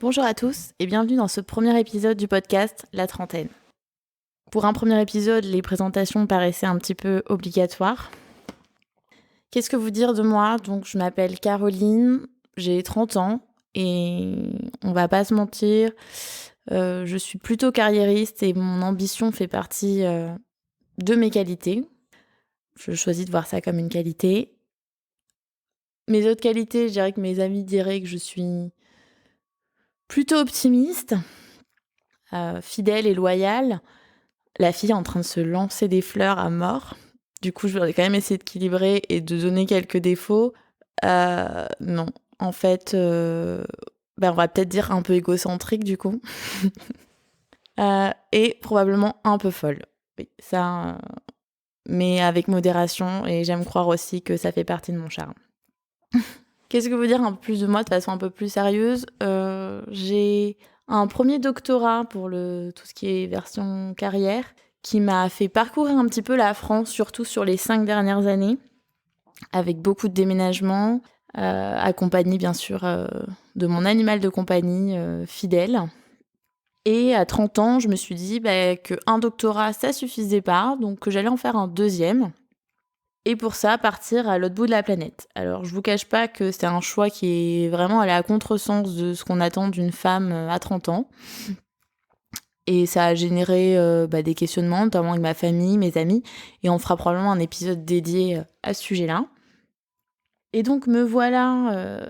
Bonjour à tous et bienvenue dans ce premier épisode du podcast La Trentaine. Pour un premier épisode, les présentations paraissaient un petit peu obligatoires. Qu'est-ce que vous dire de moi ? Donc, je m'appelle Caroline, j'ai 30 ans et on va pas se mentir, je suis plutôt carriériste et mon ambition fait partie de mes qualités. Je choisis de voir ça comme une qualité. Mes autres qualités, je dirais que mes amis diraient que je suis plutôt optimiste, fidèle et loyale. La fille est en train de se lancer des fleurs à mort. Du coup, je voudrais quand même essayer d'équilibrer et de donner quelques défauts. Non, en fait, on va peut-être dire un peu égocentrique du coup. Et probablement un peu folle. Oui, ça, mais avec modération, et j'aime croire aussi que ça fait partie de mon charme. Qu'est-ce que vous dire un peu plus de moi de façon un peu plus sérieuse ? J'ai un premier doctorat pour tout ce qui est version carrière, qui m'a fait parcourir un petit peu la France, surtout sur les 5 dernières années, avec beaucoup de déménagements, accompagné bien sûr de mon animal de compagnie fidèle. Et à 30 ans, je me suis dit qu'un doctorat, ça suffisait pas, donc que j'allais en faire un deuxième. Et pour ça, partir à l'autre bout de la planète. Alors, je vous cache pas que c'est un choix qui est vraiment allé à contresens de ce qu'on attend d'une femme à 30 ans. Et ça a généré des questionnements, notamment avec ma famille, mes amis. Et on fera probablement un épisode dédié à ce sujet-là. Et donc, me voilà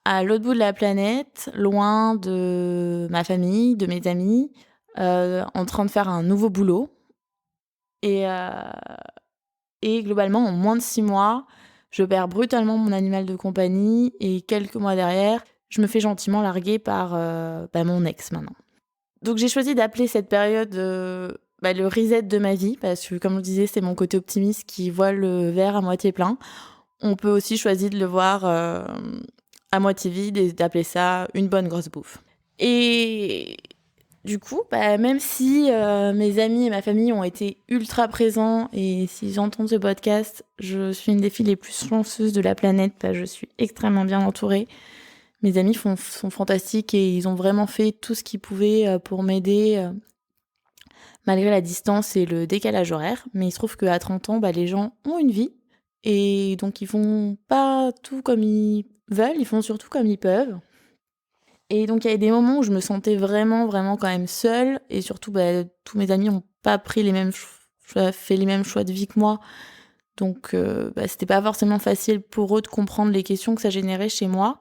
à l'autre bout de la planète, loin de ma famille, de mes amis, en train de faire un nouveau boulot. Et globalement, en moins de 6 mois, je perds brutalement mon animal de compagnie. Et quelques mois derrière, je me fais gentiment larguer par mon ex maintenant. Donc j'ai choisi d'appeler cette période le reset de ma vie, parce que comme je le disais, c'est mon côté optimiste qui voit le verre à moitié plein. On peut aussi choisir de le voir à moitié vide et d'appeler ça une bonne grosse bouffe. Et du coup, même si mes amis et ma famille ont été ultra présents, et si j'entends ce podcast, je suis une des filles les plus chanceuses de la planète, je suis extrêmement bien entourée. Mes amis sont fantastiques et ils ont vraiment fait tout ce qu'ils pouvaient pour m'aider, malgré la distance et le décalage horaire. Mais il se trouve qu'à 30 ans, les gens ont une vie et donc ils font pas tout comme ils veulent, ils font surtout comme ils peuvent. Et donc il y a des moments où je me sentais vraiment, vraiment quand même seule, et surtout tous mes amis n'ont pas pris fait les mêmes choix de vie que moi. Donc c'était pas forcément facile pour eux de comprendre les questions que ça générait chez moi.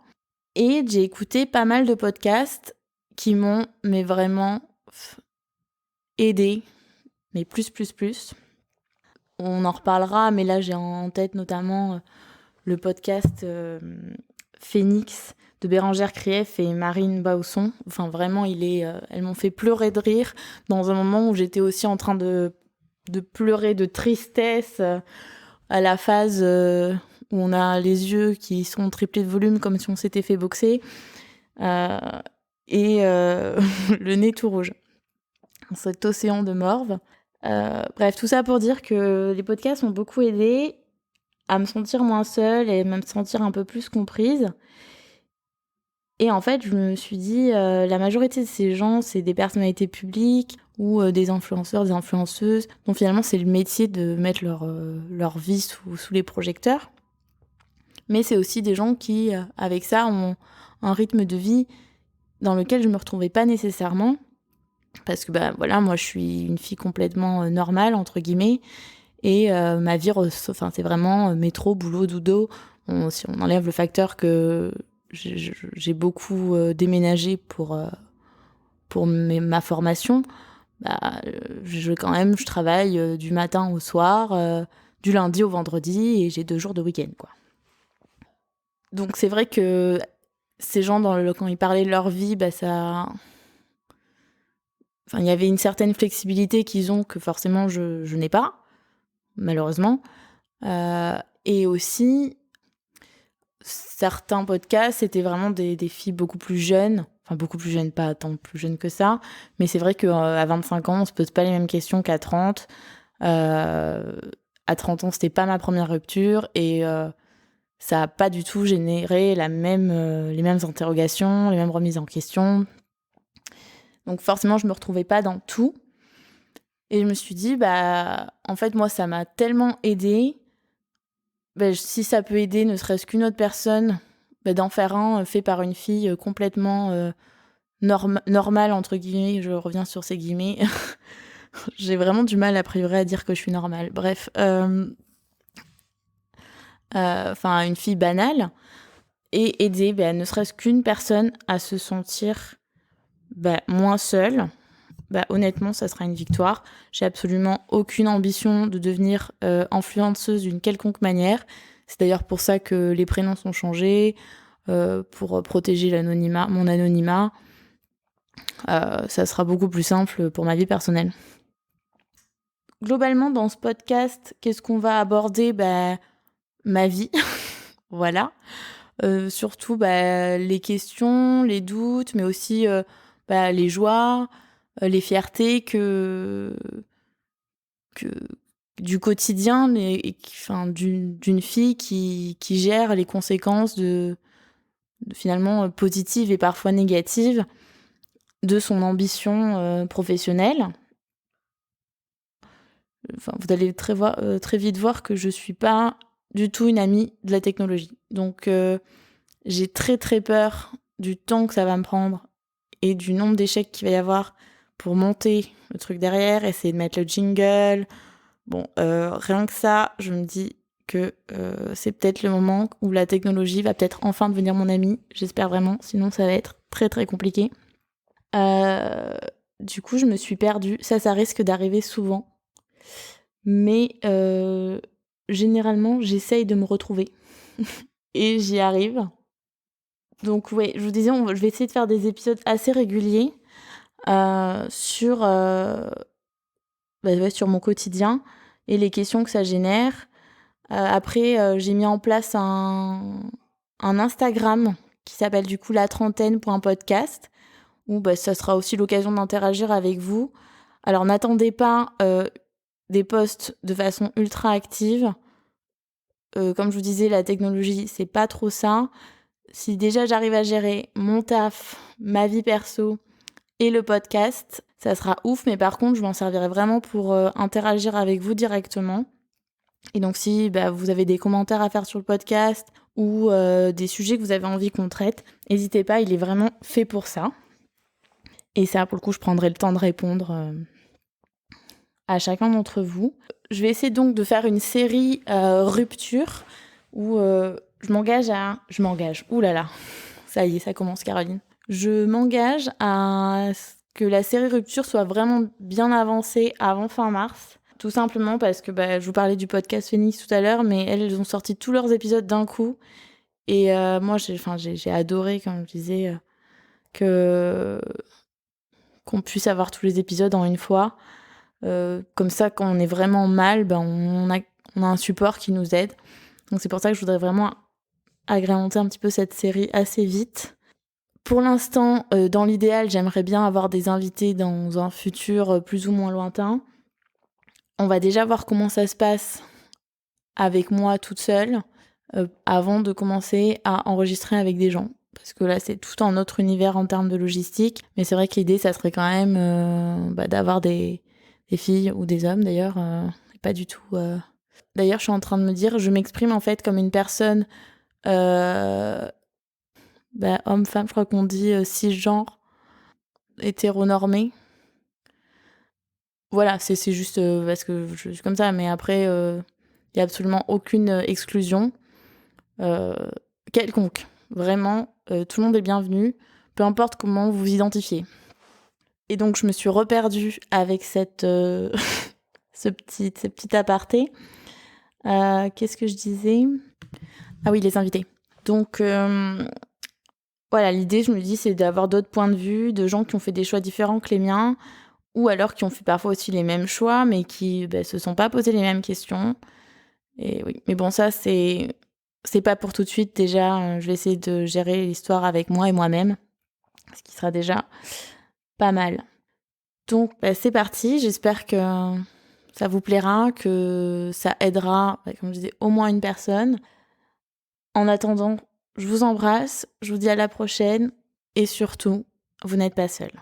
Et j'ai écouté pas mal de podcasts qui m'ont vraiment aidé, mais plus. On en reparlera, mais là j'ai en tête notamment le podcast Phoenix de Bérangère Krief et Marine Bausson. Enfin vraiment, elles m'ont fait pleurer de rire dans un moment où j'étais aussi en train de pleurer de tristesse à la phase où on a les yeux qui sont triplés de volume comme si on s'était fait boxer. Et le nez tout rouge. Cet océan de morve. Bref, tout ça pour dire que les podcasts m'ont beaucoup aidé à me sentir moins seule et à me sentir un peu plus comprise. Et en fait, je me suis dit, la majorité de ces gens, c'est des personnalités publiques ou des influenceurs, des influenceuses, dont finalement c'est le métier de mettre leur vie sous les projecteurs. Mais c'est aussi des gens qui, avec ça, ont un rythme de vie dans lequel je me retrouvais pas nécessairement, parce que moi je suis une fille complètement normale entre guillemets, et ma vie c'est vraiment métro, boulot, dodo. Si on enlève le facteur que j'ai beaucoup déménagé pour ma formation, je travaille du matin au soir, du lundi au vendredi, et j'ai 2 jours de week-end quoi. Donc c'est vrai que ces gens, quand ils parlaient de leur vie, il y avait une certaine flexibilité qu'ils ont que forcément je n'ai pas, malheureusement. Et aussi, certains podcasts, c'était vraiment des filles beaucoup plus jeunes. Enfin, beaucoup plus jeunes, pas tant plus jeunes que ça. Mais c'est vrai qu'à 25 ans, on se pose pas les mêmes questions qu'à 30. À 30 ans, c'était pas ma première rupture. Et ça a pas du tout généré les mêmes interrogations, les mêmes remises en question. Donc forcément, je me retrouvais pas dans tout et je me suis dit: en fait, moi, ça m'a tellement aidée, si ça peut aider ne serait-ce qu'une autre personne, d'en faire un, fait par une fille, complètement, «normale» entre guillemets, je reviens sur ces guillemets. J'ai vraiment du mal a priori à dire que je suis normale. Bref, enfin une fille banale et aider, ne serait-ce qu'une personne à se sentir, moins seule, honnêtement, ça sera une victoire. J'ai absolument aucune ambition de devenir, influenceuse d'une quelconque manière. C'est d'ailleurs pour ça que les prénoms sont changés, pour protéger mon anonymat. Ça sera beaucoup plus simple pour ma vie personnelle. Globalement, dans ce podcast, qu'est-ce qu'on va aborder? Ma vie, voilà. Surtout, les questions, les doutes, mais aussi, les joies, les fiertés que du quotidien d'une fille qui gère les conséquences de finalement, positives et parfois négatives de son ambition, professionnelle. Enfin, vous allez très vite voir que je suis pas du tout une amie de la technologie. Donc, j'ai très, très peur du temps que ça va me prendre et du nombre d'échecs qu'il va y avoir pour monter le truc derrière, essayer de mettre le jingle. Bon, rien que ça, je me dis que c'est peut-être le moment où la technologie va peut-être enfin devenir mon amie. J'espère vraiment, sinon ça va être très, très compliqué. Du coup, je me suis perdue. Ça risque d'arriver souvent. Mais généralement, j'essaye de me retrouver et j'y arrive. Donc ouais, je vous disais, je vais essayer de faire des épisodes assez réguliers sur mon quotidien et les questions que ça génère. Après, j'ai mis en place un Instagram qui s'appelle du coup latrentaine.podcast où ça sera aussi l'occasion d'interagir avec vous. Alors n'attendez pas des posts de façon ultra active. Comme je vous disais, la technologie, c'est pas trop ça. Si déjà j'arrive à gérer mon taf, ma vie perso et le podcast, ça sera ouf. Mais par contre, je m'en servirai vraiment pour interagir avec vous directement. Et donc si vous avez des commentaires à faire sur le podcast ou des sujets que vous avez envie qu'on traite, n'hésitez pas, il est vraiment fait pour ça. Et ça, pour le coup, je prendrai le temps de répondre à chacun d'entre vous. Je vais essayer donc de faire une série rupture où je m'engage. Ouh là là, ça y est, ça commence, Caroline. Je m'engage à ce que la série rupture soit vraiment bien avancée avant fin mars. Tout simplement parce que je vous parlais du podcast Phoenix tout à l'heure, mais elles ont sorti tous leurs épisodes d'un coup. Et moi, j'ai adoré, comme je disais, qu'on puisse avoir tous les épisodes en une fois. Comme ça, quand on est vraiment mal, on a un support qui nous aide. Donc c'est pour ça que je voudrais vraiment agrémenter un petit peu cette série assez vite. Pour l'instant, dans l'idéal, j'aimerais bien avoir des invités dans un futur plus ou moins lointain. On va déjà voir comment ça se passe avec moi toute seule avant de commencer à enregistrer avec des gens. Parce que là, c'est tout un autre univers en termes de logistique. Mais c'est vrai que l'idée, ça serait quand même d'avoir des filles ou des hommes d'ailleurs. Pas du tout. D'ailleurs, je suis en train de me dire, je m'exprime en fait comme une personne homme-femme, je crois qu'on dit cisgenre, hétéronormée. Voilà, c'est juste parce que je suis comme ça, mais après, il n'y a absolument aucune exclusion quelconque. Vraiment, tout le monde est bienvenu, peu importe comment vous vous identifiez. Et donc, je me suis reperdue avec ce petit aparté. Qu'est-ce que je disais ? Ah oui, les invités. Donc, voilà, l'idée, je me dis, c'est d'avoir d'autres points de vue, de gens qui ont fait des choix différents que les miens, ou alors qui ont fait parfois aussi les mêmes choix, mais qui se sont pas posé les mêmes questions. Et oui, mais bon, ça, c'est pas pour tout de suite. Déjà, je vais essayer de gérer l'histoire avec moi et moi-même, ce qui sera déjà pas mal. Donc, c'est parti. J'espère que ça vous plaira, que ça aidera, comme je disais, au moins une personne. En attendant, je vous embrasse, je vous dis à la prochaine et surtout, vous n'êtes pas seul.